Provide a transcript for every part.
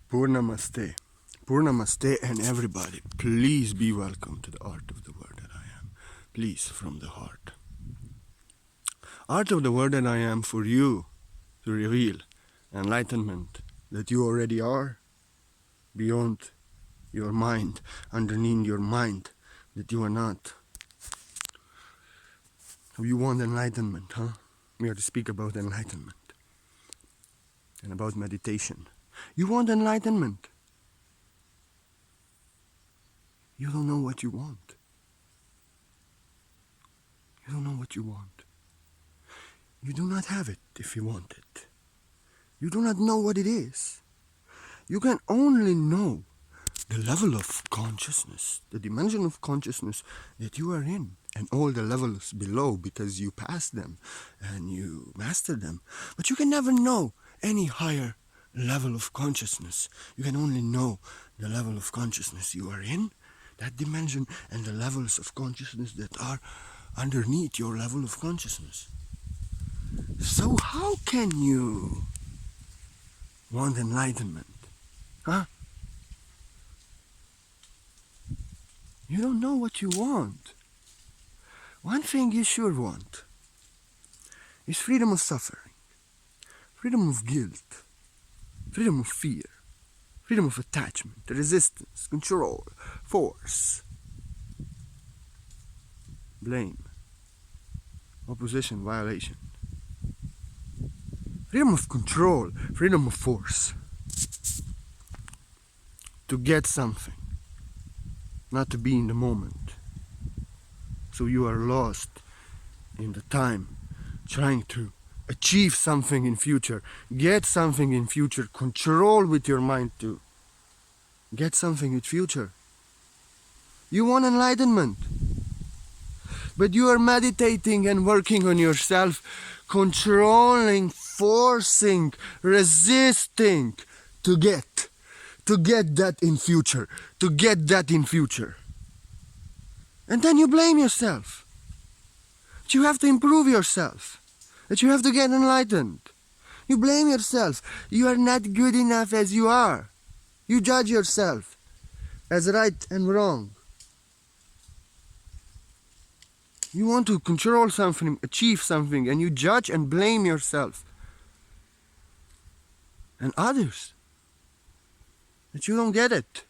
Purnamaste. Purnamaste and everybody, please be welcome to the art of the word that I am. Please, from the heart. Art of the word that I am for you to reveal enlightenment that you already are beyond your mind, underneath your mind that you are not. You want enlightenment, huh? We are to speak about enlightenment and about meditation. You want enlightenment. You don't know what you want. You don't know what you want. You do not have it if you want it. You do not know what it is. You can only know the level of consciousness, the dimension of consciousness that you are in, and all the levels below because you passed them and you mastered them. But you can never know any higher level of consciousness. You can only know the level of consciousness you are in, that dimension, and the levels of consciousness that are underneath your level of consciousness. So how can you want enlightenment? Huh? You don't know what you want. One thing you sure want is freedom of suffering, freedom of guilt, freedom of fear, freedom of attachment, resistance, control, force, blame, opposition, violation. Freedom of control, freedom of force. To get something, not to be in the moment. So you are lost in the time, trying to achieve something in future, get something in future, control with your mind to get something in future. You want enlightenment, but you are meditating and working on yourself, controlling, forcing, resisting to get that in future, to get that in future. And then you blame yourself. That you have to improve yourself. That you have to get enlightened. You blame yourself. You are not good enough as you are. You judge yourself as right and wrong. You want to control something, achieve something, and you judge and blame yourself and others. That you don't get it.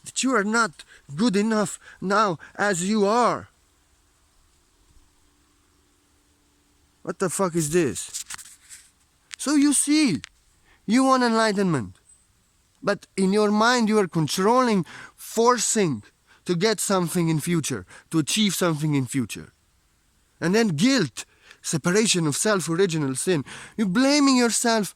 That you are not good enough now as you are. What the fuck is this? So you see, you want enlightenment. But in your mind you are controlling, forcing to get something in future, to achieve something in future. And then guilt, separation of self, original sin. You're blaming yourself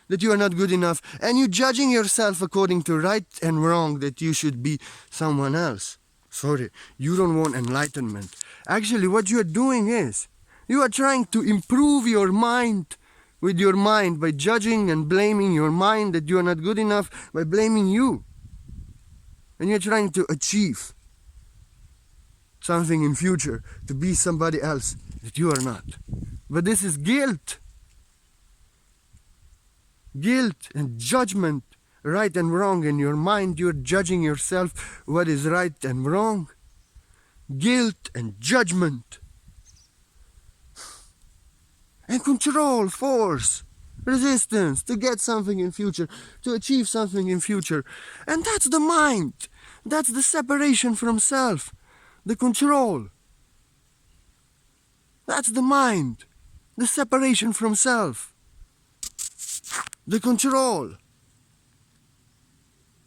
that you are not good enough, and you judging yourself according to right and wrong, that you should be someone else. Sorry, you don't want enlightenment. Actually, what you are doing is, you are trying to improve your mind with your mind by judging and blaming your mind that you are not good enough, by blaming you. And you're trying to achieve something in future, to be somebody else that you are not. But this is guilt. Guilt and judgment, right and wrong. In your mind, you're judging yourself what is right and wrong. Guilt and judgment. And control, force, resistance to get something in future, to achieve something in future. And that's the mind. That's the separation from self. The control. That's the mind. The separation from self. The control.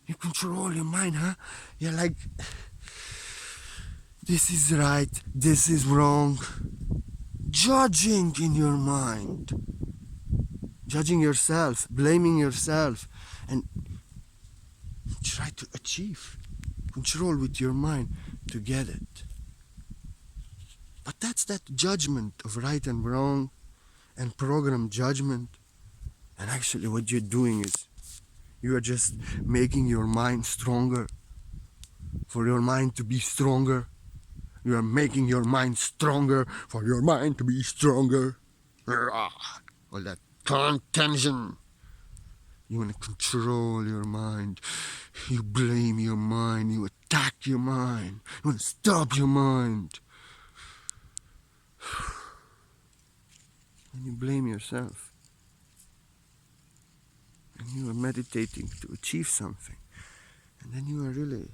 You control your mind, huh? You're like, this is right, this is wrong. Judging in your mind. Judging yourself, blaming yourself, and try to achieve control with your mind to get it. But that's that judgment of right and wrong and programmed judgment. And actually what you're doing is, you are just making your mind stronger. For your mind to be stronger. You are making your mind stronger for your mind to be stronger. All that tension. You want to control your mind. You blame your mind. You attack your mind. You want to stop your mind. And you blame yourself. And you are meditating to achieve something. And then you are really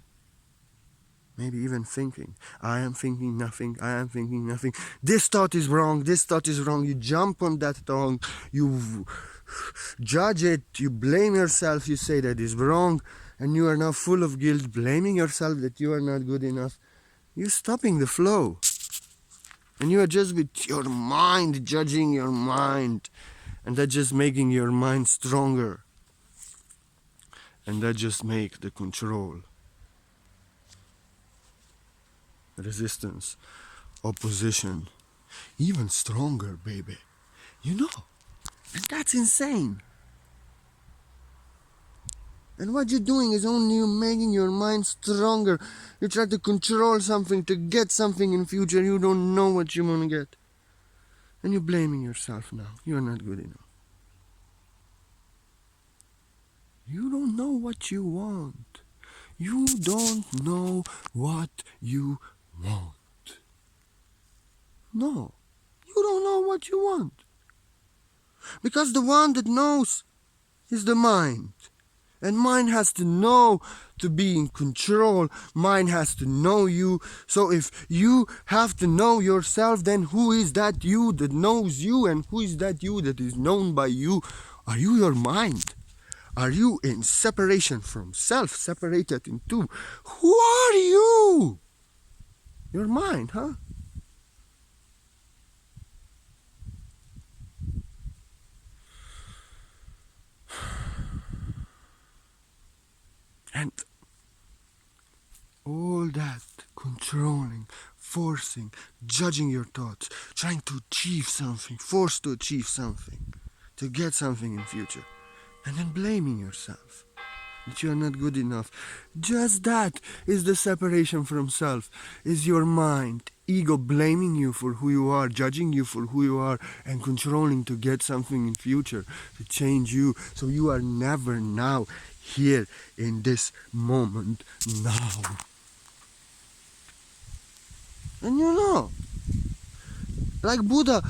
maybe even thinking, I am thinking nothing, I am thinking nothing. This thought is wrong, this thought is wrong. You jump on that thought, you judge it, you blame yourself, you say that is wrong, and you are now full of guilt, blaming yourself that you are not good enough. You're stopping the flow. And you are just with your mind, judging your mind. And that's just making your mind stronger. And that just make the control, resistance, opposition even stronger, baby. You know, and that's insane. And what you're doing is only making your mind stronger. You try to control something to get something in future. You don't know what you want to get. And you're blaming yourself now. You're not good enough. You don't know what you want. You don't know what you want. No, you don't know what you want. Because the one that knows is the mind. And mind has to know to be in control. Mind has to know you. So if you have to know yourself, then who is that you that knows you? And who is that you that is known by you? Are you your mind? Are you in separation from self, separated in two? Who are you? Your mind, huh? And all that controlling, forcing, judging your thoughts, trying to achieve something, forced to achieve something, to get something in future, and then blaming yourself that you are not good enough. Just that is the separation from self, is your mind, ego blaming you for who you are, judging you for who you are, and controlling to get something in future, to change you, so you are never now here in this moment now. And you know, like Buddha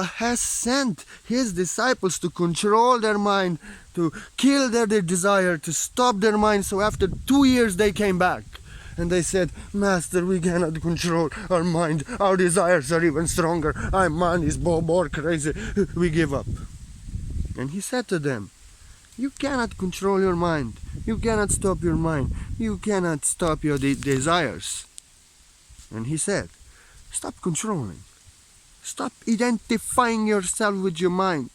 has sent his disciples to control their mind, to kill their desire, to stop their mind. So after 2 years they came back. And they said, Master, we cannot control our mind. Our desires are even stronger. Our mind is more crazy. We give up. And he said to them, you cannot control your mind. You cannot stop your mind. You cannot stop your desires. And he said, stop controlling. Stop identifying yourself with your mind.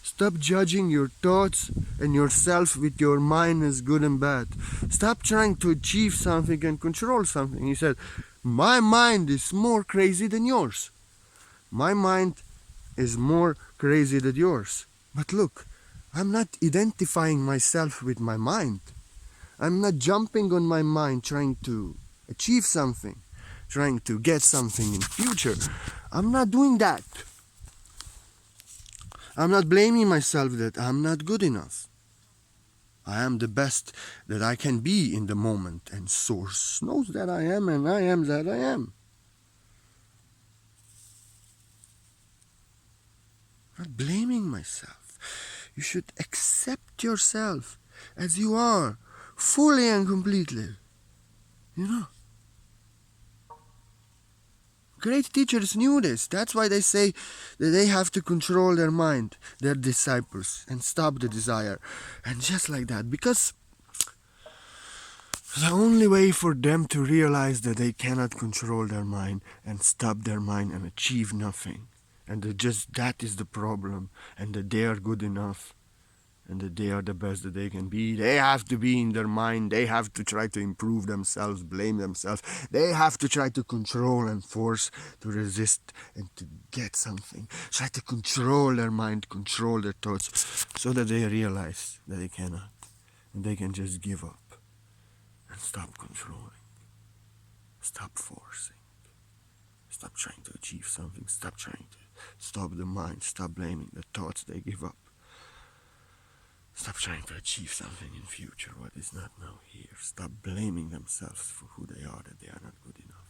Stop judging your thoughts and yourself with your mind as good and bad. Stop trying to achieve something and control something. He said, my mind is more crazy than yours. My mind is more crazy than yours. But look, I'm not identifying myself with my mind. I'm not jumping on my mind trying to achieve something, trying to get something in future. I'm not doing that. I'm not blaming myself that I'm not good enough. I am the best that I can be in the moment, and Source knows that I am, and I am that I am. I'm not blaming myself. You should accept yourself as you are, fully and completely. You know? Great teachers knew this. That's why they say that they have to control their mind, their disciples, and stop the desire. And just like that, because the only way for them to realize that they cannot control their mind and stop their mind and achieve nothing, and that is the problem, and that they are good enough, and that they are the best that they can be. They have to be in their mind. They have to try to improve themselves, blame themselves. They have to try to control and force, to resist and to get something. Try to control their mind, control their thoughts, so that they realize that they cannot. And they can just give up and stop controlling. Stop forcing. Stop trying to achieve something. Stop trying to stop the mind. Stop blaming the thoughts. They give up. Stop trying to achieve something in future what is not now here. Stop blaming themselves for who they are, that they are not good enough.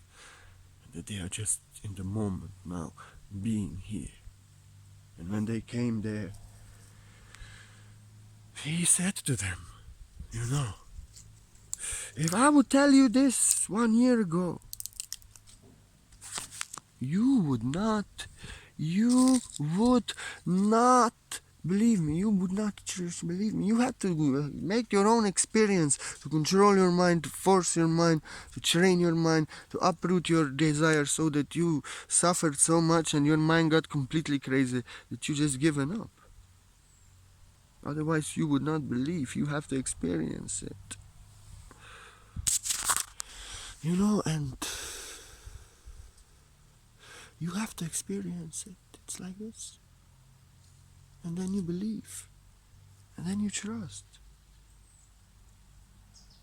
And that they are just in the moment now, being here. And when they came there, he said to them, you know, if I would tell you this 1 year ago, you would not believe me. You would not just believe me. You had to make your own experience to control your mind, to force your mind, to train your mind, to uproot your desires so that you suffered so much and your mind got completely crazy that you just given up. Otherwise, you would not believe. You have to experience it. You know, and you have to experience it. It's like this. And then you believe. And then you trust.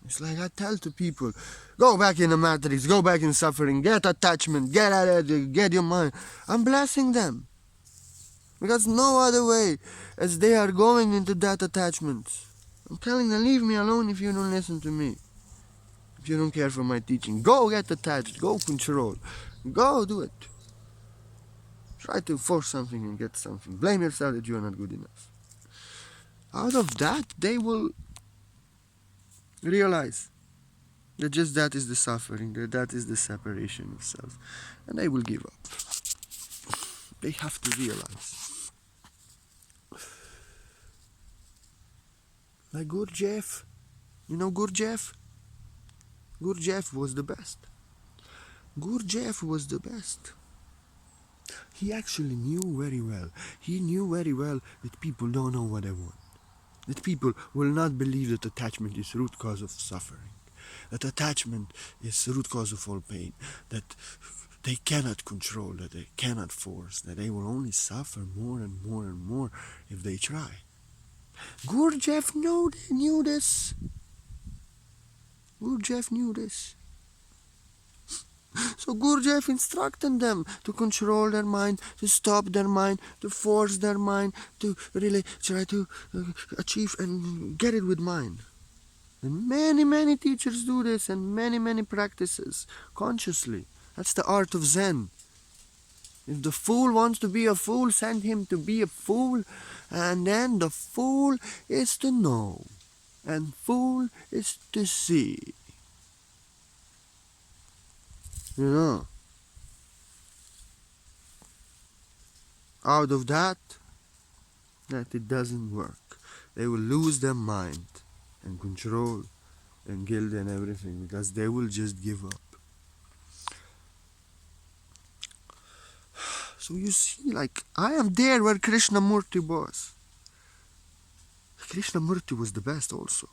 It's like I tell to people, go back in the matrix, go back in suffering, get attachment, get out of it, get your mind. I'm blessing them. Because no other way as they are going into that attachment. I'm telling them, leave me alone if you don't listen to me. If you don't care for my teaching. Go get attached, go control. Go do it. Try to force something and get something. Blame yourself that you are not good enough. Out of that, they will realize that just that is the suffering, that is the separation of self. And they will give up. They have to realize. Like Gurdjieff. You know Gurdjieff? Gurdjieff was the best. Gurdjieff was the best. He actually knew very well. He knew very well that people don't know what they want. That people will not believe that attachment is root cause of suffering. That attachment is root cause of all pain. That they cannot control, that they cannot force, that they will only suffer more and more and more if they try. Gurdjieff knew this. Gurdjieff knew this. So Gurdjieff instructed them to control their mind, to stop their mind, to force their mind, to really try to achieve and get it with mind. And many teachers do this, and many practices consciously. That's the art of Zen. If the fool wants to be a fool, send him to be a fool, and then the fool is to know, and fool is to see. You know, out of that it doesn't work. They will lose their mind and control and guilt and everything because they will just give up. So you see, like, I am there where Krishnamurti was. Krishnamurti was the best also.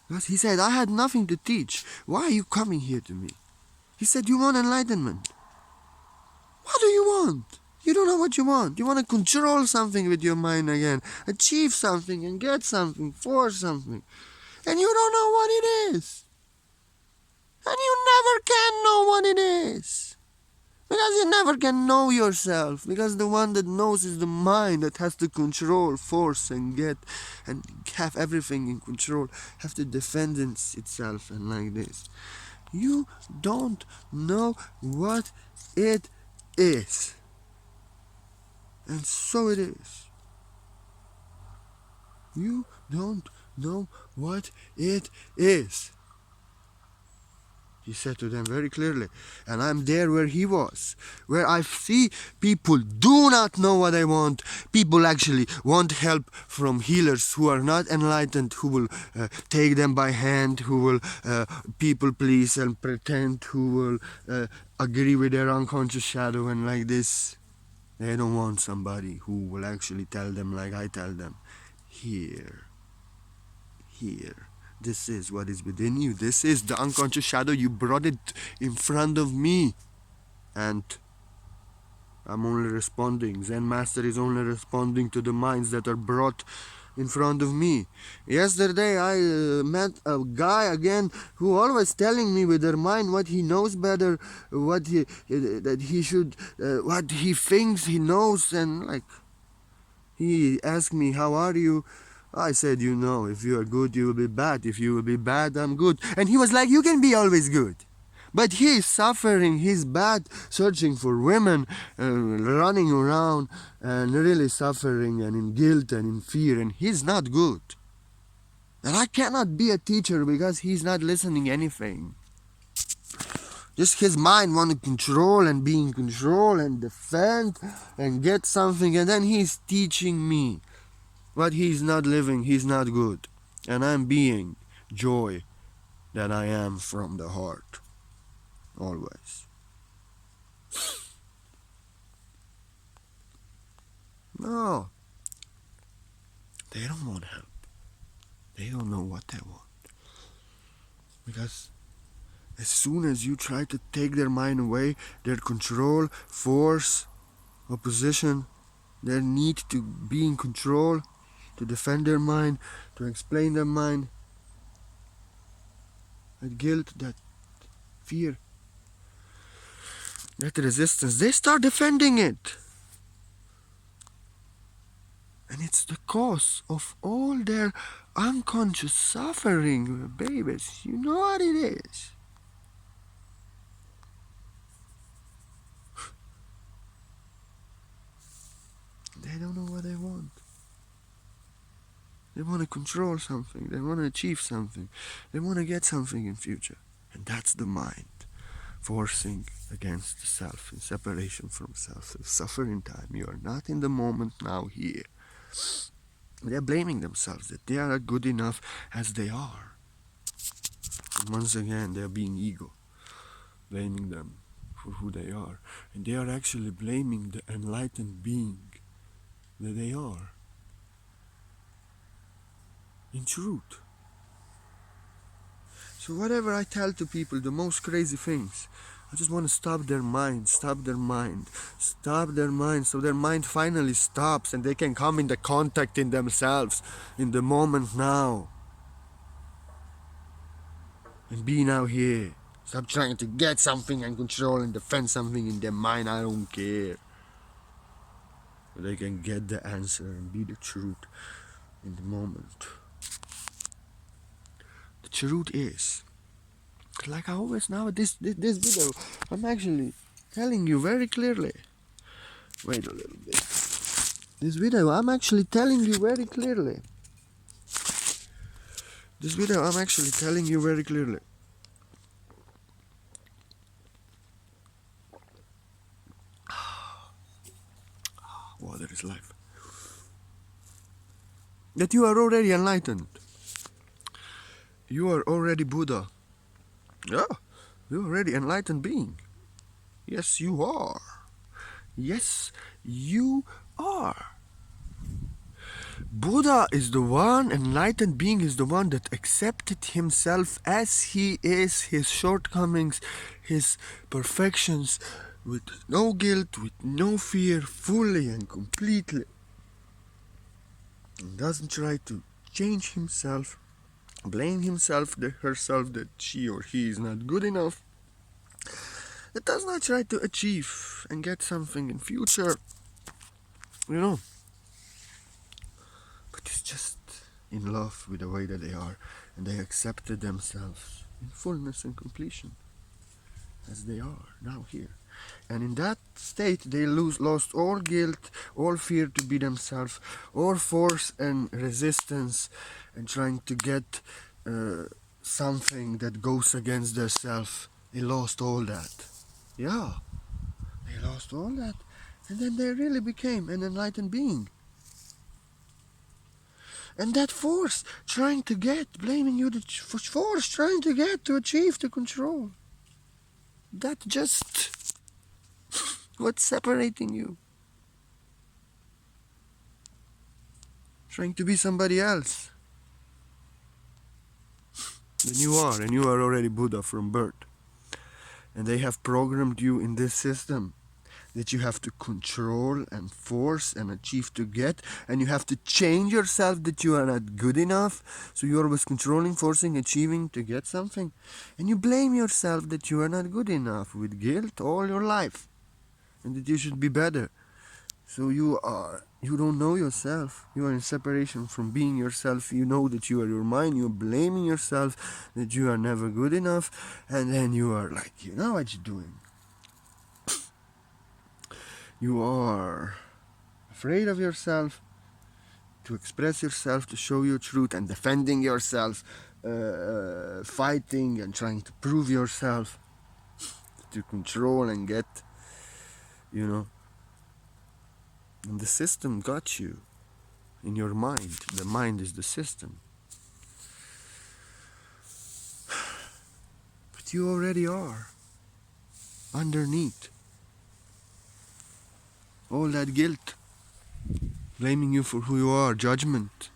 Because he said, I had nothing to teach. Why are you coming here to me? He said, you want enlightenment. What do you want? You don't know what you want. You want to control something with your mind again. Achieve something and get something, force something. And you don't know what it is. And you never can know what it is. Because you never can know yourself. Because the one that knows is the mind that has to control, force and get and have everything in control. Have to defend itself and like this. You don't know what it is. And so it is. You don't know what it is. He said to them very clearly. And I'm there where he was. Where I see people do not know what they want. People actually want help from healers who are not enlightened, who will take them by hand, who will people please and pretend, who will agree with their unconscious shadow and like this. They don't want somebody who will actually tell them like I tell them. Here. This is what is within you. This is the unconscious shadow. You brought it in front of me. And I'm only responding. Zen Master is only responding to the minds that are brought in front of me. Yesterday I met a guy again who always telling me with their mind what he knows better, what he thinks he knows, and like he asked me, how are you? I said, you know, if you are good, you will be bad. If you will be bad, I'm good. And he was like, you can be always good. But he is suffering, he's bad, searching for women, running around, and really suffering, and in guilt and in fear, and he's not good. And I cannot be a teacher because he's not listening anything. Just his mind want to control and be in control and defend and get something, and then he's teaching me. But he's not living, he's not good. And I'm being joy that I am from the heart. Always. No. They don't want help. They don't know what they want. Because as soon as you try to take their mind away, their control, force, opposition, their need to be in control, to defend their mind, to explain their mind, that guilt, that fear, that resistance, they start defending it. And it's the cause of all their unconscious suffering, babies. You know what it is. They don't know what they want. They want to control something. They want to achieve something. They want to get something in future. And that's the mind forcing against the self, in separation from self, suffering time. You are not in the moment now here. They're blaming themselves that they are not good enough as they are. And once again, they're being ego, blaming them for who they are. And they are actually blaming the enlightened being that they are. In truth. So whatever I tell to people, the most crazy things, I just want to stop their mind, so their mind finally stops and they can come into contact in themselves, in the moment now. And be now here. Stop trying to get something and control and defend something in their mind, I don't care. But they can get the answer and be the truth in the moment. The truth is, like I always now, this video, I'm actually telling you very clearly. Wait a little bit. This video, I'm actually telling you very clearly. Water is life. That you are already enlightened. You are already Buddha. Yeah, you're already enlightened being. Yes, you are. Yes, you are. Buddha is the one, enlightened being is the one that accepted himself as he is, his shortcomings, his perfections, with no guilt, with no fear, fully and completely. And doesn't try to change himself, blame himself, herself, that she or he is not good enough. It does not try to achieve and get something in future, you know. But it's just in love with the way that they are, and they accepted themselves in fullness and completion as they are now here. And in that state they lost all guilt, all fear to be themselves, all force and resistance and trying to get something that goes against their self. They lost all that. Yeah, they lost all that, and then they really became an enlightened being. And that force trying to get, blaming you, the force trying to get, to achieve, to control, that just what's separating you? Trying to be somebody else than you are, and you are already Buddha from birth. And they have programmed you in this system that you have to control and force and achieve to get, and you have to change yourself that you are not good enough, so you're always controlling, forcing, achieving to get something, and you blame yourself that you are not good enough with guilt all your life and that you should be better. So you are You don't know yourself. You are in separation from being yourself. You know that you are your mind. You're blaming yourself that you are never good enough. And then you are like, you know what you're doing. You are afraid of yourself, to express yourself, to show your truth, and defending yourself, fighting and trying to prove yourself, to control and get, you know. And the system got you in your mind. The mind is the system. But you already are underneath all that guilt, blaming you for who you are, judgment,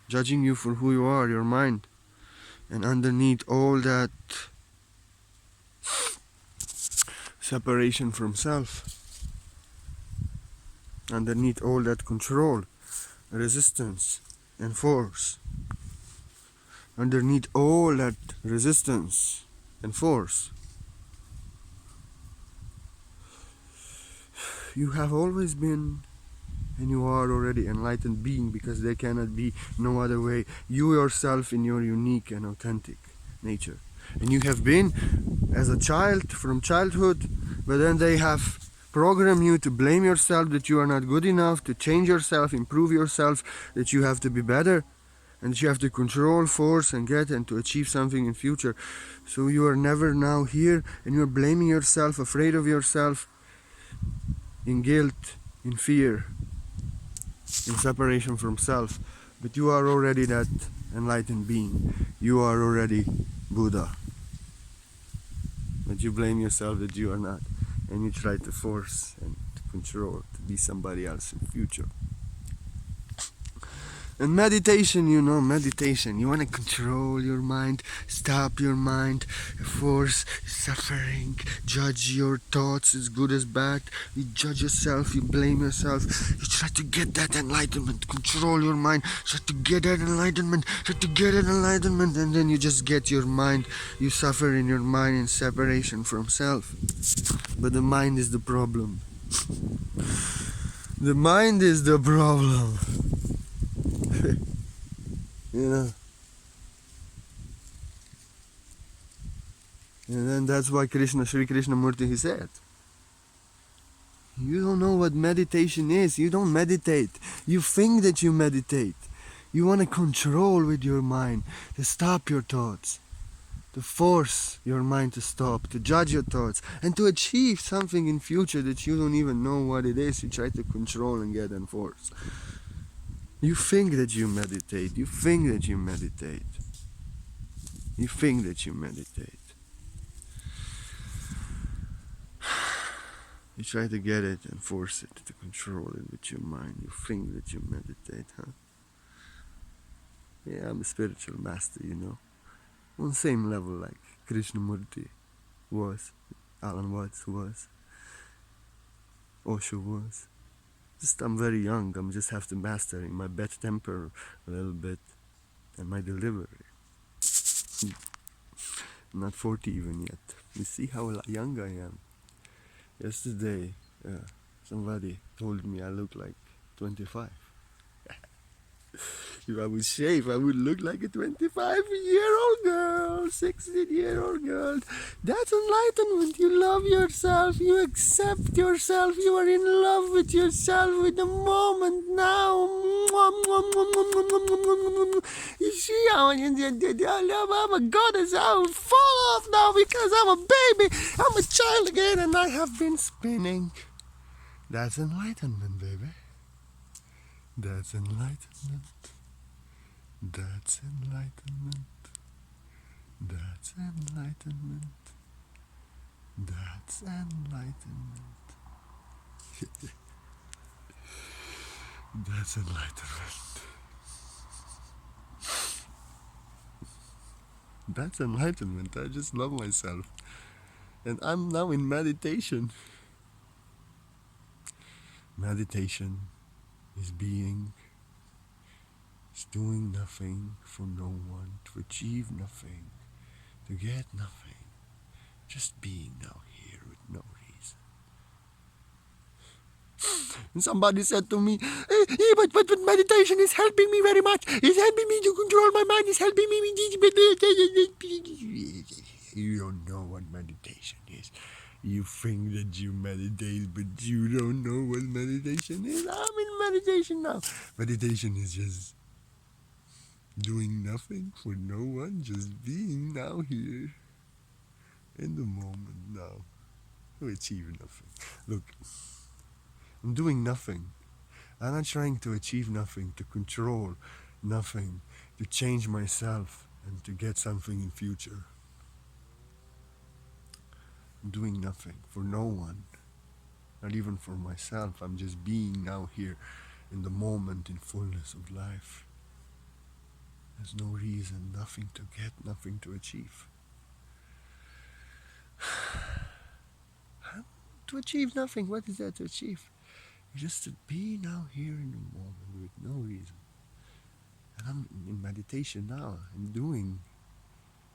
judging you for who you are, your mind. And underneath all that separation from self, underneath all that control, resistance and force, underneath all that resistance and force, you have always been, and you are already enlightened being, because there cannot be no other way. You yourself in your unique and authentic nature. And you have been as a child from childhood, but then they have programmed you to blame yourself, that you are not good enough, to change yourself, improve yourself, that you have to be better, and that you have to control, force, and get, and to achieve something in future. So you are never now here, and you're blaming yourself, afraid of yourself, in guilt, in fear, in separation from self. But you are already that enlightened being. You are already Buddha. But you blame yourself that you are not. And you try to force and to control, to be somebody else in future. And meditation, you know, meditation. You want to control your mind, stop your mind, force suffering, judge your thoughts as good as bad. You judge yourself, you blame yourself. You try to get that enlightenment, control your mind, try to get that enlightenment, try to get that enlightenment, and then you just get your mind. You suffer in your mind in separation from self. But the mind is the problem. The mind is the problem. You know. And then that's why Sri Krishnamurti, he said, you don't know what meditation is. You don't meditate. You think that you meditate. You want to control with your mind, to stop your thoughts, to force your mind to stop, to judge your thoughts, and to achieve something in future that you don't even know what it is. You try to control and get and force. You think that you meditate. You think that you meditate. You think that you meditate. You try to get it and force it, to control it with your mind. You think that you meditate, huh? Yeah, I'm a spiritual master, you know. On the same level like Krishnamurti was, Alan Watts was, Osho was. Just I'm very young. I'm just have to mastering my bad temper a little bit and my delivery. I'm not 40 even yet. You see how young I am. Yesterday, somebody told me I look like 25. If I would shave, I would look like a 25-year-old girl, 16-year-old girl. That's enlightenment. You love yourself. You accept yourself. You are in love with yourself, with the moment now. You see how I'm a goddess. I will fall off now because I'm a baby. I'm a child again, and I have been spinning. That's enlightenment, baby. That's enlightenment. That's enlightenment. That's enlightenment. That's enlightenment. That's enlightenment. That's enlightenment. I just love myself. And I'm now in meditation. Meditation is being, is doing nothing for no one, to achieve nothing, to get nothing. Just being now here with no reason. And somebody said to me, but meditation is helping me very much. It's helping me to control my mind. It's helping me. You don't know what meditation is. You think that you meditate, but you don't know what meditation is. I'm in meditation now. Meditation is just doing nothing for no one, just being now here in the moment now to achieve nothing. Look, I'm doing nothing. I'm not trying to achieve nothing, to control nothing, to change myself and to get something in future. I'm doing nothing for no one, not even for myself. I'm just being now here in the moment, in fullness of life. There's no reason, nothing to get, nothing to achieve. To achieve nothing, what is there to achieve? Just to be now here in the moment with no reason. And I'm in meditation now. I'm doing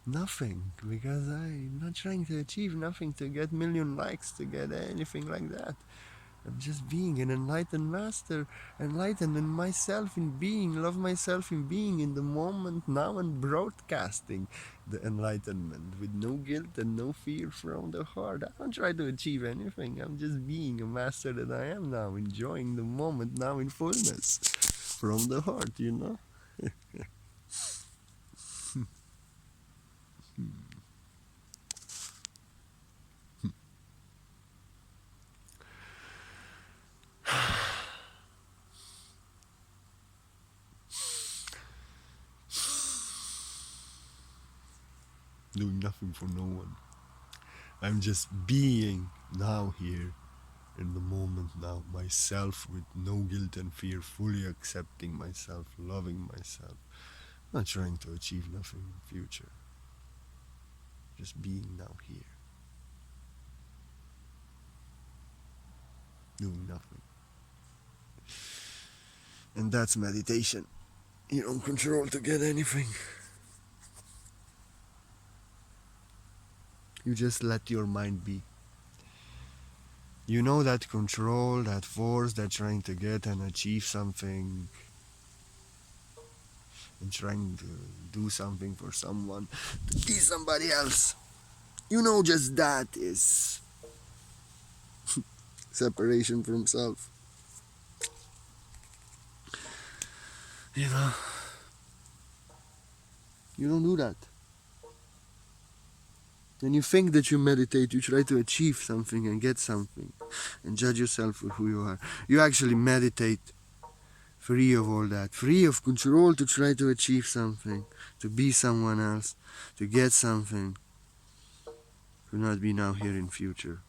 nothing because I'm not trying to achieve nothing to get million likes, to get anything like that. I'm just being an enlightened master, enlightened in myself, in being, love myself in being in the moment now and broadcasting the enlightenment with no guilt and no fear from the heart. I don't try to achieve anything. I'm just being a master that I am now, enjoying the moment now in fullness from the heart, you know? Doing nothing for no one. I'm just being now here in the moment now, myself with no guilt and fear, fully accepting myself, loving myself, not trying to achieve nothing in the future, just being now here, doing nothing. And that's meditation. You don't control to get anything. You just let your mind be. You know that control, that force, that trying to get and achieve something and trying to do something for someone, to be somebody else. You know just that is separation from self. You know, you don't do that. When you think that you meditate, you try to achieve something and get something and judge yourself for who you are. You actually meditate free of all that, free of control to try to achieve something, to be someone else, to get something, to not be now here in future.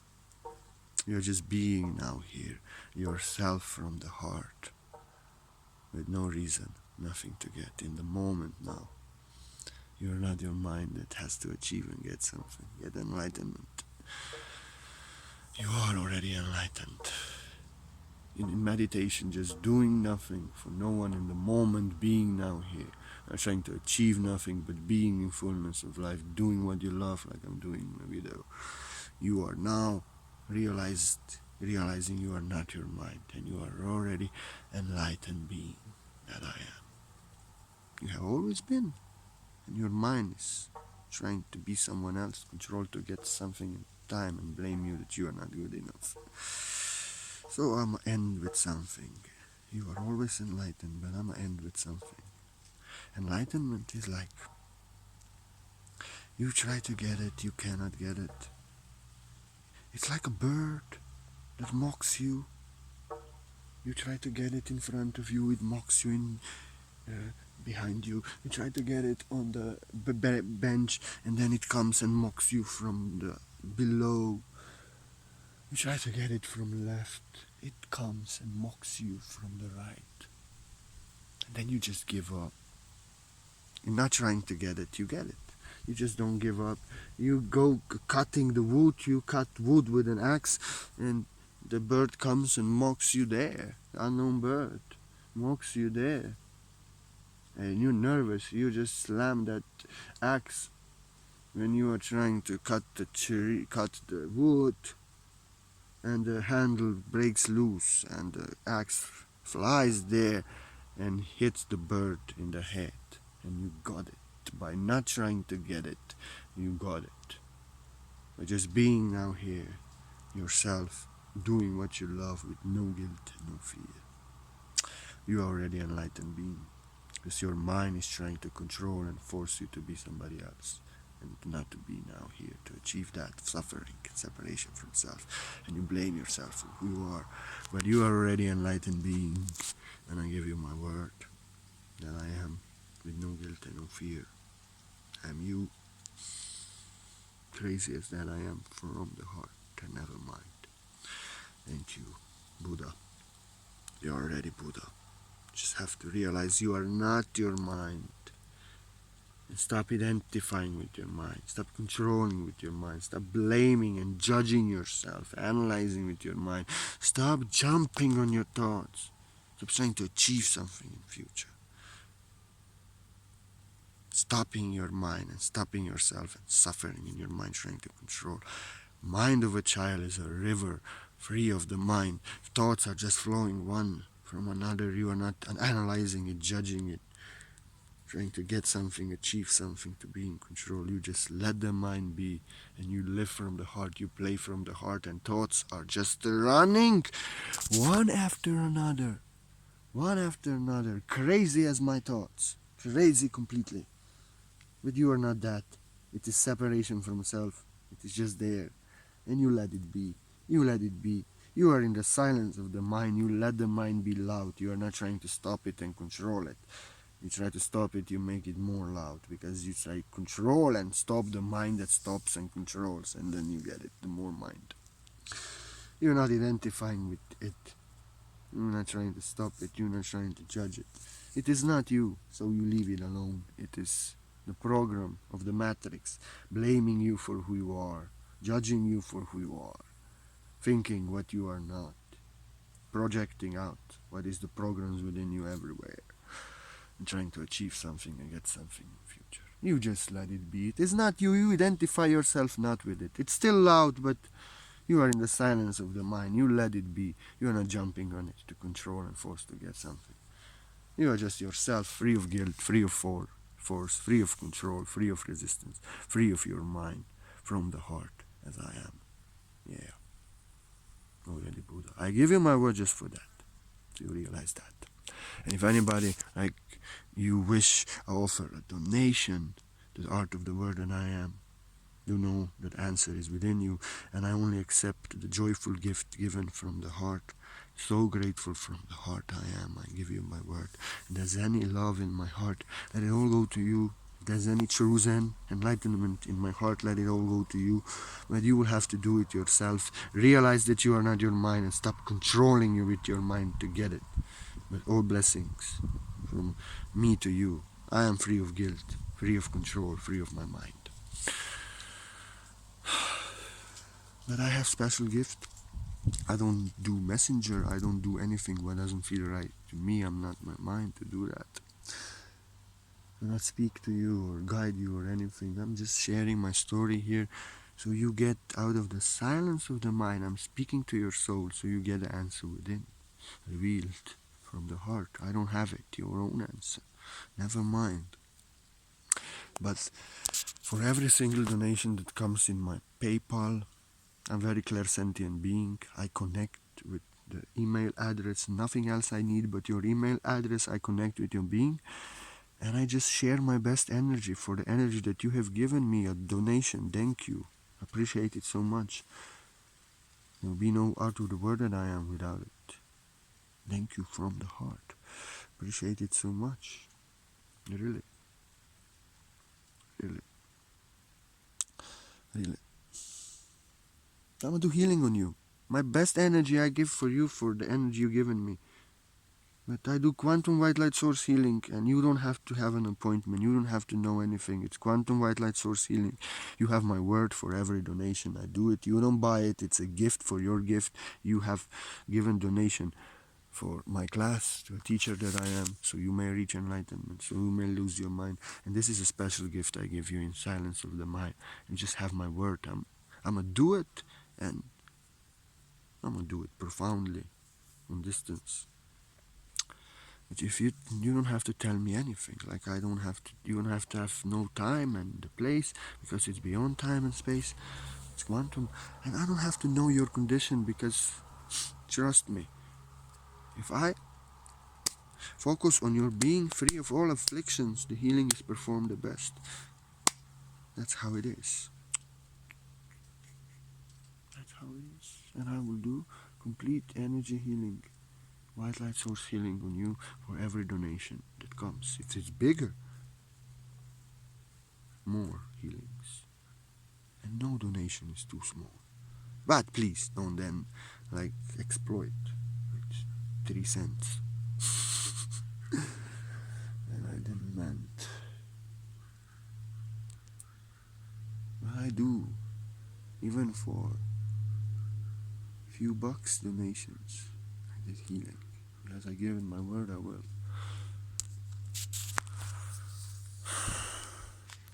You're just being now here, yourself from the heart, with no reason, nothing to get in the moment now. You're not your mind that has to achieve and get something, get enlightenment. You are already enlightened. In meditation, just doing nothing for no one in the moment, being now here. Not trying to achieve nothing, but being in fullness of life, doing what you love, like I'm doing in the video. You are now realizing you are not your mind, and you are already enlightened being that I am. You have always been, and your mind is trying to be someone else, control to get something in time and blame you that you are not good enough. So I'ma end with something. You are always enlightened, but I'ma end with something. Enlightenment is like you try to get it, you cannot get it. It's like a bird that mocks you. You try to get it in front of you, it mocks you in behind you. You try to get it on the bench, and then it comes and mocks you from the below. You try to get it from left, it comes and mocks you from the right. And then you just give up. You're not trying to get it, you get it. You just don't give up. You go cutting the wood, you cut wood with an axe, and the bird comes and mocks you there. The unknown bird mocks you there. And you're nervous, you just slam that axe when you are trying to cut the tree, cut the wood. and the handle breaks loose and the axe flies there and hits the bird in the head. And you got it. By not trying to get it, you got it. By just being now here, yourself, doing what you love with no guilt, no fear. You are already an enlightened being. Because your mind is trying to control and force you to be somebody else. And not to be now here to achieve that suffering and separation from self. And you blame yourself for who you are. But you are already an enlightened being. And I give you my word that I am with no guilt and no fear. I am you, crazy as that I am from the heart. And never mind. Thank you, Buddha. You're already Buddha. Just have to realize you are not your mind. And stop identifying with your mind. Stop controlling with your mind. Stop blaming and judging yourself, analyzing with your mind. Stop jumping on your thoughts. Stop trying to achieve something in future. Stopping your mind and stopping yourself and suffering in your mind trying to control. Mind of a child is a river free of the mind. Thoughts are just flowing one from another. You are not analyzing it, judging it, trying to get something, achieve something, to be in control. You just let the mind be, and you live from the heart, you play from the heart, and thoughts are just running one after another, crazy as my thoughts, crazy completely. But you are not that. It is separation from self. It is just there, and you let it be. You let it be. You are in the silence of the mind. You let the mind be loud. You are not trying to stop it and control it. You try to stop it, you make it more loud, because you try to control and stop the mind that stops and controls, and then you get it, the more mind. You're not identifying with it. You're not trying to stop it. You're not trying to judge it. It is not you, so you leave it alone. It is the program of the matrix, blaming you for who you are, judging you for who you are, thinking what you are not, projecting out what is the programs within you everywhere, and trying to achieve something and get something in the future. You just let it be. It is not you. You identify yourself not with it. It's still loud, but you are in the silence of the mind. You let it be. You are not jumping on it to control and force to get something. You are just yourself, free of guilt, free of force, free of control, free of resistance, free of your mind, from the heart, as I am. Yeah, already Buddha. I give you my word just for that, so you realize that. And if anybody, like you wish, I offer a donation to the art of the word that I am. You know that answer is within you, and I only accept the joyful gift given from the heart. So grateful from the heart I am. I give you my word. If there's any love in my heart, let it all go to you. If there's any chosen enlightenment in my heart, let it all go to you. But you will have to do it yourself. Realize that you are not your mind and stop controlling you with your mind to get it. But all blessings from me to you. I am free of guilt, free of control, free of my mind. But I have special gift. I don't do messenger. I don't do anything what doesn't feel right to me. I'm not my mind to do that. I not speak to you or guide you or anything. I'm just sharing my story here, so you get out of the silence of the mind. I'm speaking to your soul, so you get the answer within, revealed from the heart. I don't have it. Your own answer. Never mind. But for every single donation that comes in my PayPal, I'm very clairsentient being. I connect with the email address. Nothing else I need but your email address. I connect with your being. And I just share my best energy for the energy that you have given me, a donation. Thank you. Appreciate it so much. There will be no art of the word that I am without it. Thank you from the heart. Appreciate it so much. Really. Really. Really. I'm gonna do healing on you. My best energy I give for you for the energy you've given me. But I do quantum white light source healing, and you don't have to have an appointment. You don't have to know anything. It's quantum white light source healing. You have my word for every donation. I do it. You don't buy it. It's a gift for your gift. You have given donation for my class to a teacher that I am, so you may reach enlightenment, so you may lose your mind. And this is a special gift I give you in silence of the mind. And just have my word. I'm gonna do it, and I'm gonna do it profoundly, on distance. But if you don't have to tell me anything. Like I don't have to. You don't have to have no time and the place because it's beyond time and space. It's quantum, and I don't have to know your condition because, trust me, if I focus on your being free of all afflictions, the healing is performed the best. That's how it is. That's how it is. And I will do complete energy healing, white light source healing on you for every donation that comes. If it's bigger, more healings. And no donation is too small. But please don't then like exploit with 3 cents. And I didn't meant. But I do, even for few bucks donations, I did healing. Because I given my word I will.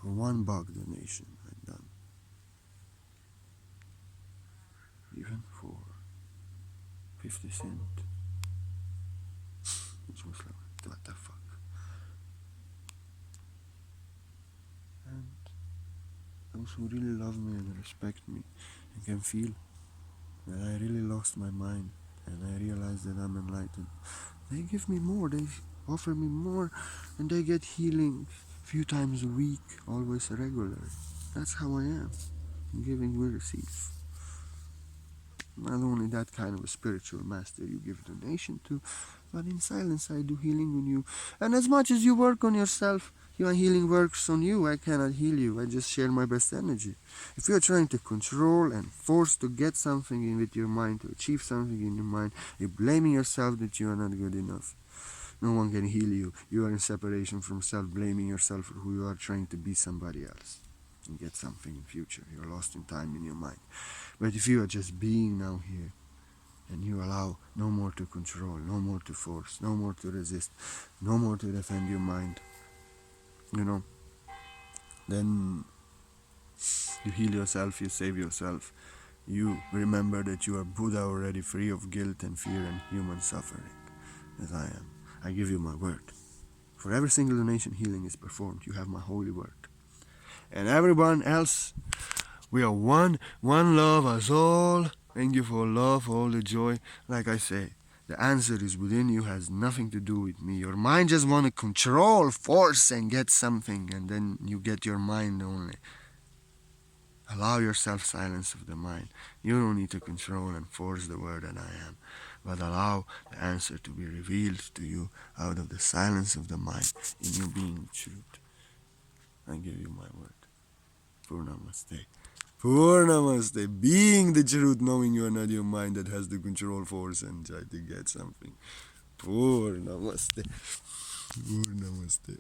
For $1 donation I done. Even for 50 cents. Which was like, what the fuck? And those who really love me and respect me and can feel that I really lost my mind and I realize that I'm enlightened, they give me more, they offer me more, and they get healing few times a week, always regular. That's how I am. Giving will receive. Not only that kind of a spiritual master you give donation to, but in silence I do healing on you. And as much as you work on yourself, your healing works on you. I cannot heal you. I just share my best energy. If you are trying to control and force to get something in with your mind, to achieve something in your mind, you're blaming yourself that you are not good enough. No one can heal you. You are in separation from self, blaming yourself for who you are, trying to be somebody else and get something in future. You're lost in time in your mind. But if you are just being now here, and you allow no more to control, no more to force, no more to resist, no more to defend your mind, then you heal yourself, you save yourself. You remember that you are Buddha already, free of guilt and fear and human suffering, as I am. I give you my word. For every single donation, healing is performed. You have my holy word. And everyone else, we are one love us all. Thank you for love, all the joy. Like I say, the answer is within you, has nothing to do with me. Your mind just want to control, force, and get something, and then you get your mind only. Allow yourself silence of the mind. You don't need to control and force the word that I am, but allow the answer to be revealed to you out of the silence of the mind in you being truth. I give you my word. Purnamaste. Purnamaste. Being the truth, knowing you are not your mind that has the control force and try to get something. Purnamaste. Purnamaste.